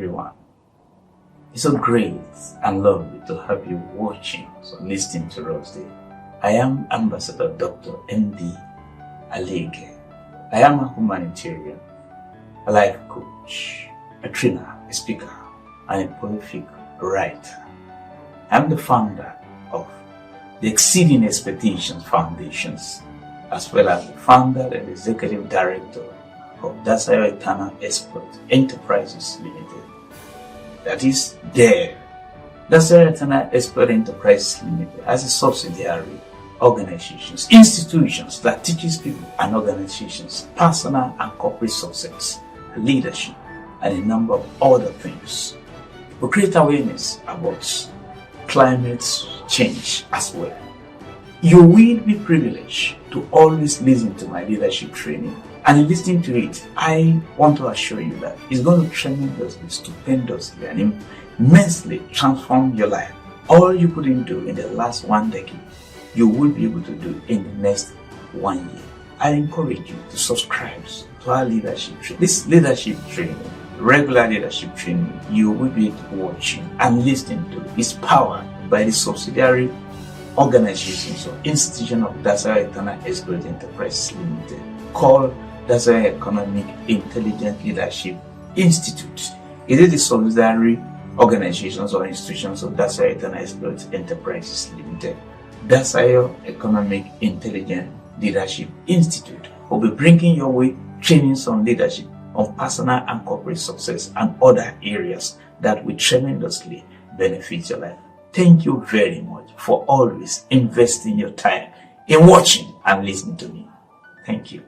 everyone. It's so great and lovely to have you watching or listening to us today. I am Ambassador Dr. M.D. Alege. I am a humanitarian, a life coach, a trainer, a speaker, and a prolific writer. I'm the founder of the Exceeding Expectations Foundations, as well as the founder and executive director of Dasayo Eternal Expert Enterprises Limited. That is DER. Dasayo Eternal Expert Enterprises Limited as a subsidiary organizations, institutions that teaches people and organizations personal and corporate success, leadership, and a number of other things. We create awareness about climate change as well. You will be privileged to always listen to my leadership training, and in listening to it, I want to assure you that it's going to tremendously, stupendously, and immensely transform your life. All you couldn't do in the last 1 decade, you will be able to do in the next 1 year. I encourage you to subscribe to our leadership training. This leadership training, regular leadership training, you will be watching and listening to is powered by the subsidiary organizations or institution of Dasayo Eternal Expert Enterprises Limited called Dasayo Economic Intelligent Leadership Institute. It is the subsidiary organizations or institutions of Dasayo Eternal Expert Enterprises Limited. Dasayo Economic Intelligent Leadership Institute will be bringing your way trainings on leadership, on personal and corporate success, and other areas that will tremendously benefit your life. Thank you very much for always investing your time in watching and listening to me. Thank you.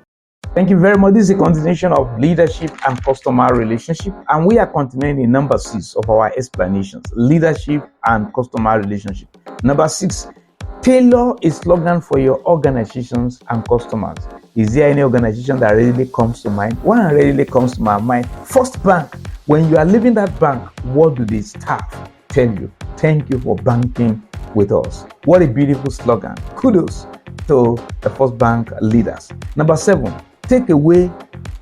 Thank you very much. This is a continuation of leadership and customer relationship, and we are continuing in number 6 of our explanations, leadership and customer relationship. Number 6, tailor a slogan for your organizations and customers. Is there any organization that readily comes to mind? One readily comes to my mind. First Bank. When you are leaving that bank, what do the staff tell you? Thank you for banking with us. What a beautiful slogan. Kudos to the First Bank leaders. Number 7, take away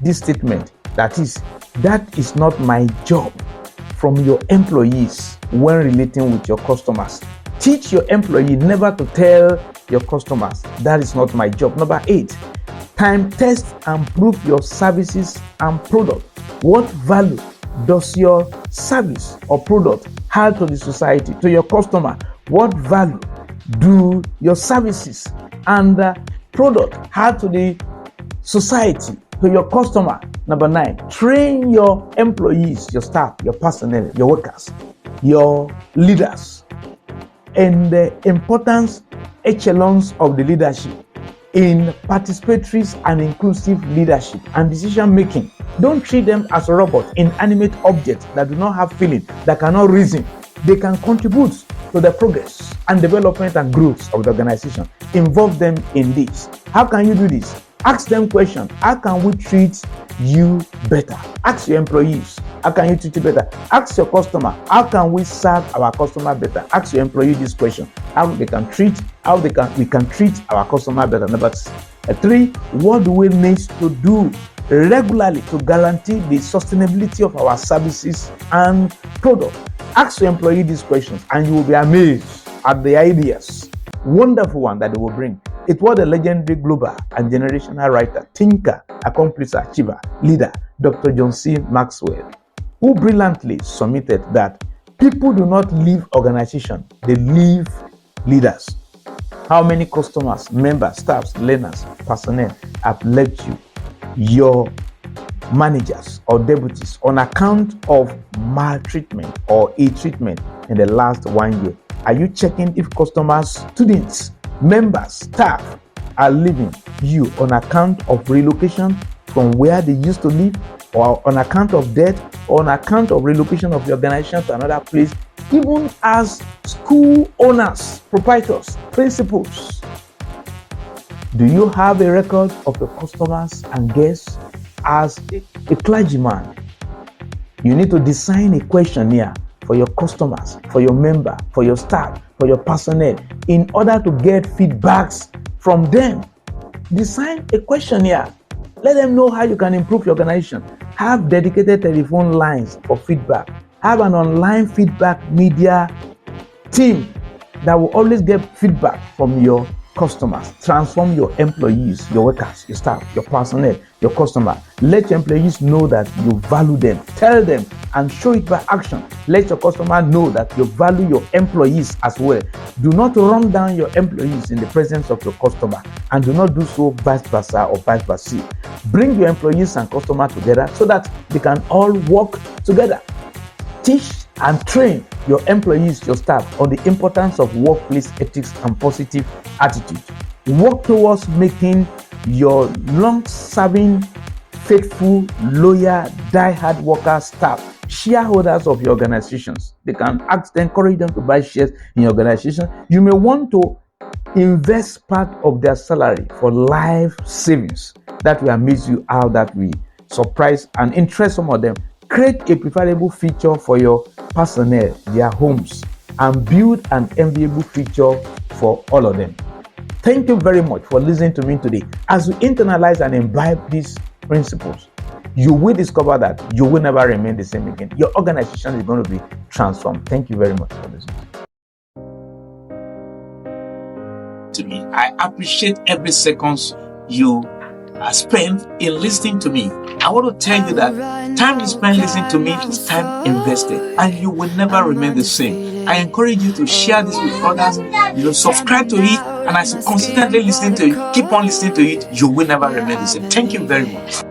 this statement. That is not my job from your employees when relating with your customers. Teach your employee never to tell your customers, that is not my job. Number 8, time test and prove your services and product. What value does your service or product have to the society, to your customer? What value do your services and product have to the society, to your customer? Number 9, train your employees, your staff, your personnel, your workers, your leaders, and the importance echelons of the leadership in participatory and inclusive leadership and decision making. Don't treat them as a robot, inanimate objects that do not have feeling, that cannot reason. They can contribute to the progress and development and growth of the organization. Involve them in this. How can you do this? Ask them questions. How can we treat you better? Ask your employees. How can you treat you better? Ask your customer. How can we serve our customer better? Ask your employee this question. How we can treat our customer better. Number 3, what do we need to do regularly to guarantee the sustainability of our services and products? Ask your employee these questions and you will be amazed at the ideas, wonderful one that they will bring. It was the legendary global and generational writer, thinker, accomplisher, achiever, leader, Dr. John C. Maxwell, who brilliantly submitted that people do not leave organization, they leave leaders. How many customers, members, staffs, learners, personnel have left you, your managers or deputies, on account of maltreatment or ill-treatment in the last 1 year? Are you checking if customers, students, members, staff are leaving you on account of relocation from where they used to live, or on account of death, or on account of relocation of the organization to another place, even as school owners, proprietors, principals? Do you have a record of your customers and guests? As a clergyman, you need to design a questionnaire for your customers, for your member, for your staff, for your personnel, in order to get feedbacks from them. Design a questionnaire Let them know how you can improve your organization. Have dedicated telephone lines for feedback. Have an online feedback media team that will always get feedback from your customers. Transform your employees, your workers, your staff, your personnel, your customer. Let your employees know that you value them. Tell them and show it by action. Let your customer know that you value your employees as well. Do not run down your employees in the presence of your customer, and do not do so vice versa or vice versa. Bring your employees and customer together so that they can all work together. Teach and train your employees, your staff, on the importance of workplace ethics and positive attitude. Work towards making your long-serving, faithful, loyal, die-hard worker staff shareholders of your organizations. They can encourage them to buy shares in your organization. You may want to invest part of their salary for life savings. That will amaze you how that will surprise and interest some of them. Create a preferable feature for your personnel, their homes, and build an enviable feature for all of them. Thank you very much for listening to me today. As you internalize and imbibe these principles, you will discover that you will never remain the same again. Your organization is going to be transformed. Thank you very much for listening to me. I appreciate every second you spent in listening to me. I want to tell you that time you spend listening to me is time invested, and you will never remain the same. I encourage you to share this with others. Subscribe to it, and as you consistently listen to it, keep on listening to it, you will never remain the same. Thank you very much.